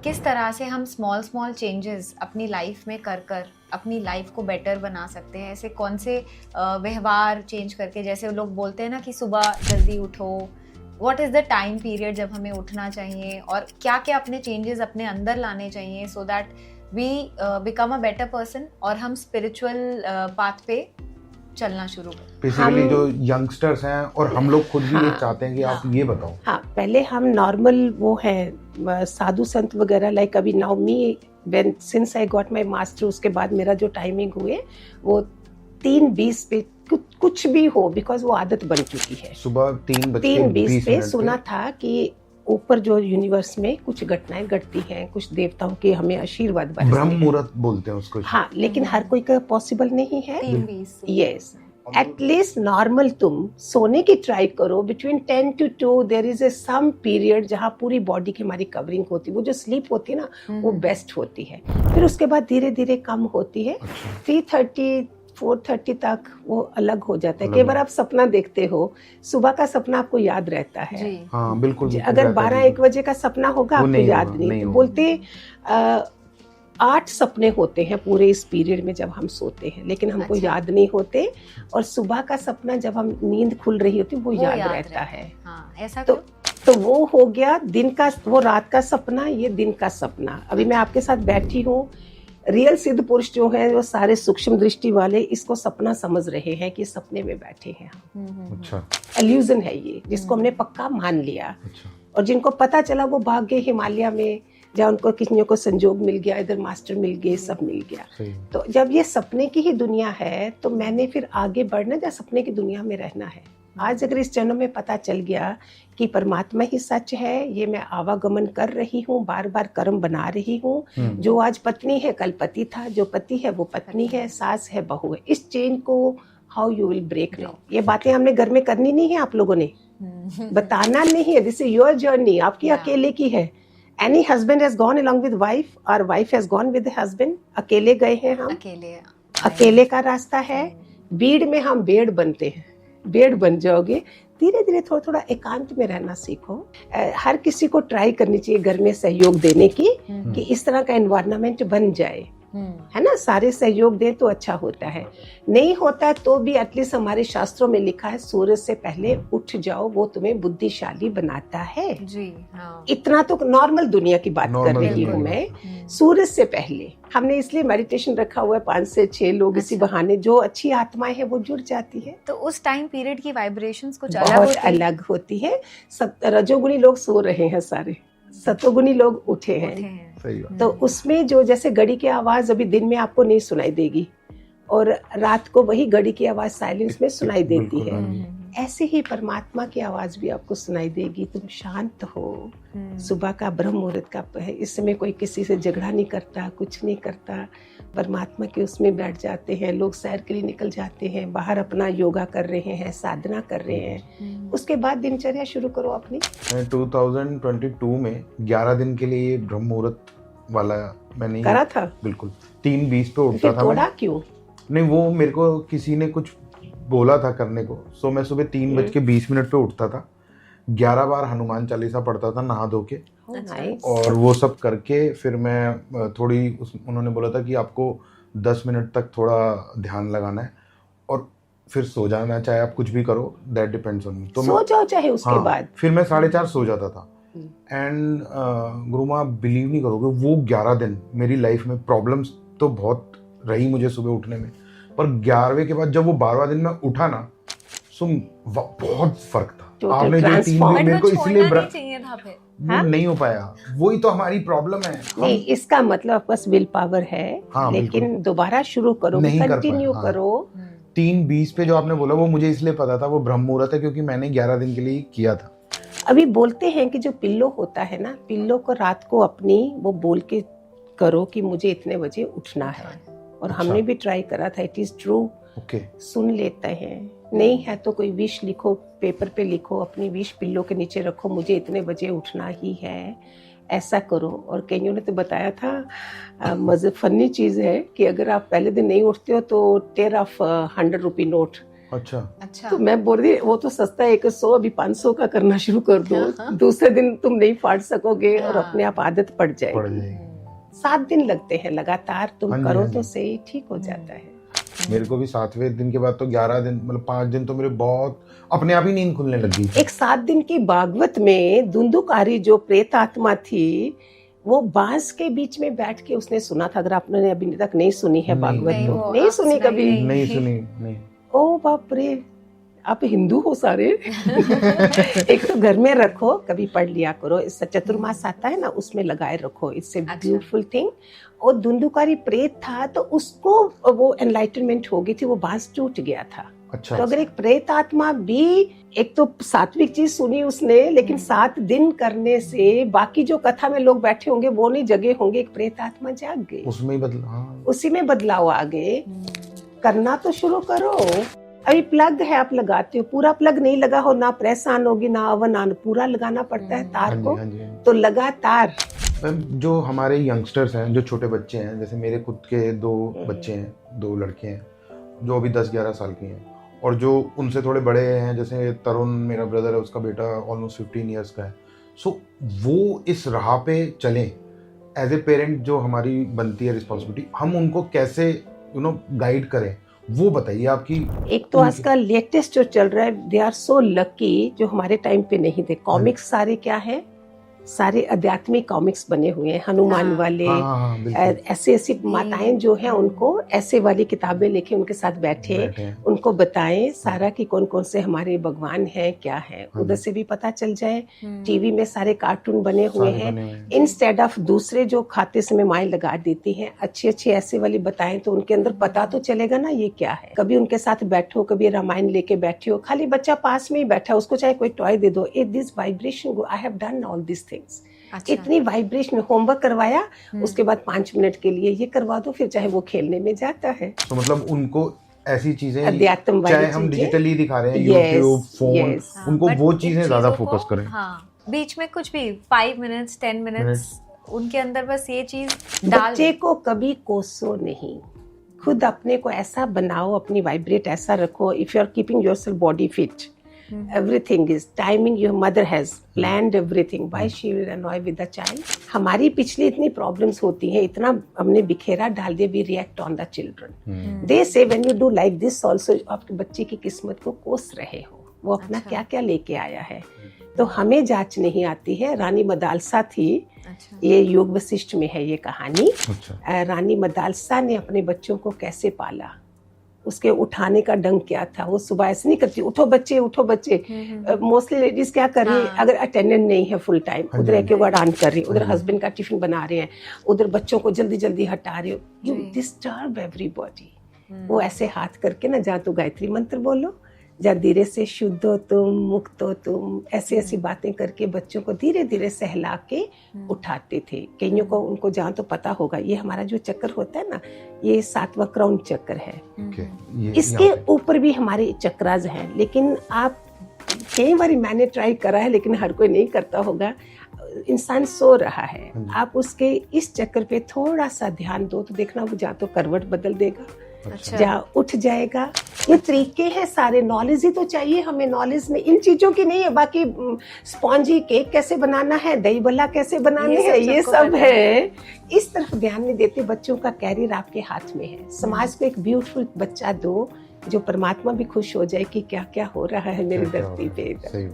किस तरह से हम स्मॉल स्मॉल चेंजेस अपनी लाइफ में कर कर अपनी लाइफ को बेटर बना सकते हैं? ऐसे कौन से व्यवहार चेंज करके, जैसे लोग बोलते हैं ना कि सुबह जल्दी उठो, what is the time period जब हमें उठना चाहिए और क्या क्या अपने चेंजेस अपने अंदर लाने चाहिए so that we become a better person और हम स्पिरिचुअल पाथ पे चलना शुरू करें? बेसिकली जो यंगस्टर्स हैं और हम लोग खुद भी ये हाँ, चाहते हैं कि आप ये बताओ। हाँ, पहले हम नॉर्मल वो है साधु संत वगैरह, लाइक अभी now me when since I got my master, उसके बाद मेरा जो टाइमिंग हुए वो 3:20 पे कुछ भी हो, बिकॉज वो आदत बन चुकी है। सुबह 3:20 पे सुना था कि ऊपर जो यूनिवर्स में कुछ घटनाएं घटती हैं, कुछ देवताओं के हमें आशीर्वाद बरसते ब्रह्म हैं। मुहूर्त बोलते हैं उसको। हाँ, लेकिन हर कोई का पॉसिबल नहीं है। 3:20 यस, एटलीस्ट नॉर्मल तुम सोने की ट्राई करो between 10 to 2। There is a some period जहाँ पूरी बॉडी की हमारी कवरिंग होती है, वो जो स्लीप होती है ना वो बेस्ट होती है। फिर उसके बाद धीरे धीरे कम होती है। 3:30 4:30 तक वो अलग हो जाता है। कई बार आप सपना देखते हो, सुबह का सपना आपको याद रहता है। जी। हाँ बिल्कुल। अगर 12-1 बजे का सपना होगा आपको याद नहीं। तो बोलते 8 सपने होते हैं पूरे इस पीरियड में जब हम सोते हैं, लेकिन हमको याद नहीं होते। और सुबह का सपना जब हम नींद खुल रही होती वो याद रहता है। हाँ, ऐसा तो वो हो गया दिन का, वो रात का सपना, ये दिन का सपना। अभी मैं आपके साथ बैठी हूँ, रियल सिद्ध पुरुष जो है वो सारे सूक्ष्म दृष्टि वाले इसको सपना समझ रहे हैं कि सपने में बैठे हैं हम। अच्छा। इल्यूजन है ये, जिसको हमने पक्का मान लिया। अच्छा। और जिनको पता चला वो भाग गए हिमालय में, जहाँ उनको किसी को संजोग मिल गया, इधर मास्टर मिल गए, सब मिल गया। तो जब ये सपने की ही दुनिया है तो मैंने फिर आगे बढ़ना, जहाँ सपने की दुनिया में रहना है। आज अगर इस जन्म में पता चल गया कि परमात्मा ही सच है, ये मैं आवागमन कर रही हूँ, बार बार कर्म बना रही हूँ। जो आज पत्नी है कल पति था, जो पति है वो पत्नी है, सास है बहू है। इस चेन को how you will break now. ये बातें हमने घर में करनी नहीं है, आप लोगों ने बताना नहीं है। दिस इज योर जर्नी, आपकी अकेले की है। Any husband has gone along with wife, or wife has gone with the husband. अकेले गए हैं हम, अकेले का रास्ता है। भीड़ में हम भेड़ बनते हैं, भेड़ बन जाओगे। धीरे धीरे थोड़ा थोड़ा एकांत में रहना सीखो। हर किसी को ट्राई करनी चाहिए घर में सहयोग देने की, कि इस तरह का एनवायरनमेंट बन जाए, है ना। सारे सहयोग दें तो अच्छा होता है। नहीं होता तो भी एटलीस्ट हमारे शास्त्रों में लिखा है, सूरज से पहले उठ जाओ, वो तुम्हें बुद्धिशाली बनाता है जी। हाँ। इतना तो नॉर्मल दुनिया की बात कर रही हूँ मैं। सूरज से पहले हमने इसलिए मेडिटेशन रखा हुआ है, 5 से 6 लोग इसी बहाने, जो अच्छी आत्माएं हैं वो जुड़ जाती है। तो उस टाइम पीरियड की वाइब्रेशंस कुछ बहुत अलग होती है। सब रजोगुणी लोग सो रहे हैं, सारे सतोगुणी लोग उठे हैं। तो उसमें जो जैसे घड़ी की आवाज अभी दिन में आपको नहीं सुनाई देगी, और रात को वही घड़ी की आवाज साइलेंस में सुनाई देती है। ऐसे ही परमात्मा की आवाज भी आपको सुनाई देगी। तुम शांत हो। सुबह का ब्रह्म मुहूर्त का है, इस समय कोई किसी से झगड़ा नहीं करता, कुछ नहीं करता। परमात्मा के उसमें बैठ जाते हैं लोग, सैर के लिए निकल जाते हैं, बाहर अपना योगा कर रहे हैं, साधना कर रहे हैं। उसके बाद दिनचर्या शुरू करो अपनी। 2022 में 11 दिन के लिए ये ब्रह्म मुहूर्त वाला मैंने करा था। बिल्कुल 3:20 पे उठता था। थोड़ा क्यों? नहीं, वो मेरे को किसी ने कुछ बोला था करने को। सो मैं सुबह 3:20 पे उठता था, 11 बार हनुमान चालीसा पढ़ता था नहा धो के। और वो सब करके फिर मैं थोड़ी उन्होंने बोला था कि आपको 10 मिनट तक थोड़ा ध्यान लगाना है और फिर सो जाना, चाहे आप कुछ भी करो, दैट डिपेंड्स ऑन मी। तो सो जाओ चाहे उसके बाद। फिर मैं 4:30 सो जाता था। एंड गुरुमा बिलीव नहीं करोगे, वो 11 दिन मेरी लाइफ में प्रॉब्लम्स तो बहुत रही मुझे सुबह उठने में, पर 11वें के बाद जब वो 12वां दिन में उठा ना, बहुत फर्क था। आपने जो 3 दिन मेरे को इसलिए वो नहीं हो पाया, वही तो हमारी प्रॉब्लम है। नहीं, इसका मतलब बस विल पावर है। लेकिन दोबारा शुरू करो, कंटिन्यू करो। 3:20 पे जो आपने बोला वो मुझे इसलिए पता था वो ब्रह्म मुहूर्त है, क्योंकि मैंने 11 दिन के लिए किया था। अभी बोलते हैं कि जो पिल्लो होता है ना, पिल्लो को रात को अपनी वो बोल के करो कि मुझे इतने बजे उठना है। और हमने भी ट्राई करा था, इट इज ट्रू। सुन लेते हैं। नहीं है तो कोई विश लिखो, पेपर पे लिखो, अपनी विश पिल्लो के नीचे रखो, मुझे इतने बजे उठना ही है, ऐसा करो। और कईयों ने तो बताया था, मजे फनी चीज है कि अगर आप पहले दिन नहीं उठते हो तो टेयर ऑफ 100 रुपी नोट अच्छा। तो मैं बोल रही वो तो सस्ता है 100, अभी 500 का करना शुरू कर दो, दूसरे दिन तुम नहीं फाड़ सकोगे और अपने आप आदत पड़ जाएगी। 7 दिन लगते हैं लगातार, तुम करो तो सही, ठीक हो जाता है। मेरे को भी 7वें दिन के बाद तो 11 दिन, मतलब 5 दिन तो मेरे बहुत अपने आप ही नींद खुलने लगी। एक 7 दिन की भागवत में धुंधुकारी जो प्रेत आत्मा थी, वो बांस के बीच में बैठ के उसने सुना था। अगर आपने अभी तक नहीं सुनी है भागवत तो नहीं सुनी कभी? नहीं सुनी, नहीं। ओ बाप रे, आप हिंदू हो सारे। एक तो घर में रखो, कभी पढ़ लिया करो, इससे चतुर्मास आता है ना, उसमें लगाए रखो, इट्स ए ब्यूटीफुल थिंग। और धुंधुकारी प्रेत था तो उसको वो एनलाइटनमेंट हो गई थी, वो बांस टूट गया था। अच्छा। तो अगर एक प्रेत आत्मा भी, एक तो सात्विक चीज सुनी उसने, लेकिन 7 दिन करने से बाकी जो कथा में लोग बैठे होंगे वो नहीं जगे होंगे, एक प्रेत आत्मा जाग गई, उसमें ही बदलाव, उसी में बदलाव आ गए। करना तो शुरू करो। अभी प्लग है, आप लगाते हो, पूरा प्लग नहीं लगा हो, ना प्रेस ऑन होगी ना ओवन ऑन, पूरा लगाना पड़ता है तार को। तो लगातार जो हमारे यंगस्टर्स हैं, जो छोटे बच्चे हैं, जैसे मेरे खुद के 2 बच्चे हैं, 2 लड़के हैं जो अभी 10-11 साल के हैं, और जो उनसे थोड़े बड़े हैं, जैसे तरुण मेरा ब्रदर है, उसका बेटा ऑलमोस्ट 15 ईयर्स का है। सो वो इस राह पे चलें, एज ए पेरेंट जो हमारी बनती है रिस्पॉन्सिबिलिटी, हम उनको कैसे गाइड करें, वो बताइए आपकी। एक तो आजकल लेटेस्ट जो चल रहा है, दे आर सो लकी, जो हमारे टाइम पे नहीं थे। कॉमिक्स सारे क्या है, सारे आध्यात्मिक कॉमिक्स बने हुए हैं, हनुमान वाले, ऐसी ऐसी माताएं जो हैं उनको ऐसे वाली किताबें लेके उनके साथ बैठे उनको बताएं सारा कि कौन कौन से हमारे भगवान हैं, क्या है, उधर से भी पता चल जाए। टीवी में सारे कार्टून बने हुए हैं, इंस्टेड ऑफ दूसरे जो खाते समय माएं लगा देती हैं, अच्छी अच्छी ऐसे वाली बताएं तो उनके अंदर पता तो चलेगा ना ये क्या है। कभी उनके साथ बैठो, कभी रामायण लेके बैठे हो, खाली बच्चा पास में ही बैठा, उसको चाहे कोई टॉय दे दो, this vibration, I have done all this things. अच्छा। इतनी वाइब्रेशन, होमवर्क करवाया, उसके बाद 5 मिनट के लिए ये करवा दो, फिर चाहे वो खेलने में जाता है। तो मतलब उनको ऐसी चीजें, अध्यात्म वाली चाहे हम डिजिटली दिखा रहे हैं, यूट्यूब, फोन, उनको वो चीजें ज्यादा फोकस करें। बीच में कुछ भी 5 मिनट्स 10 मिनट्स उनके अंदर बस ये चीज डाल। बच्चे को कभी कोसो नहीं, खुद अपने को ऐसा बनाओ, अपनी वाइब्रेट ऐसा रखो। If you are keeping yourself body fit, everything is timing, your mother has planned everything, why she will annoy with the child। हमारी पिछली इतनी प्रॉब्लम्स होती हैं, इतना हमने बिखेरा डाल दिया, we react on the children। they say when you do like this also, आपके बच्चे की किस्मत को कोस रहे हो, वो अपना क्या क्या लेके आया है। तो हमें जांच नहीं आती है। रानी मदालसा थी, ये योग वशिष्ठ में है ये कहानी। रानी मदालसा ने अपने बच्चों को कैसे पाला, उसके उठाने का ढंग क्या था। वो सुबह ऐसे नहीं करती, उठो बच्चे उठो बच्चे। मोस्टली लेडीज क्या कर रही है, अगर अटेंडेंट नहीं है फुल टाइम, उधर एक डांट कर रही है, उधर हस्बैंड का टिफिन बना रहे हैं, उधर बच्चों को जल्दी जल्दी हटा रहे हो, यू डिस्टर्ब एवरीबॉडी। वो ऐसे हाथ करके ना, जहाँ तो गायत्री मंत्र बोलो, जहाँ धीरे से शुद्ध हो तुम, मुक्त हो तुम, ऐसी ऐसी बातें करके बच्चों को धीरे धीरे सहला के उठाते थे। कईयों को उनको जहाँ तो पता होगा, ये हमारा जो चक्कर होता है ना, ये 7वां क्राउन चक्कर है। इसके ऊपर भी हमारे चक्रास हैं, लेकिन आप कई बार मैंने ट्राई करा है, लेकिन हर कोई नहीं करता होगा। इंसान सो रहा है, आप उसके इस चक्कर पे थोड़ा सा ध्यान दो तो देखना वो जहाँ तो करवट बदल देगा, जहाँ उठ जाएगा। ये तरीके हैं सारे, नॉलेज ही तो चाहिए हमें। नॉलेज में इन चीजों की नहीं है, बाकी स्पॉन्जी केक कैसे बनाना है, दही बल्ला कैसे बनाने हैं, ये सब है। इस तरफ ध्यान नहीं देते। बच्चों का कैरियर आपके हाथ में है। समाज को एक ब्यूटीफुल बच्चा दो, जो परमात्मा भी खुश हो जाए कि क्या क्या हो रहा है मेरी धरती पे।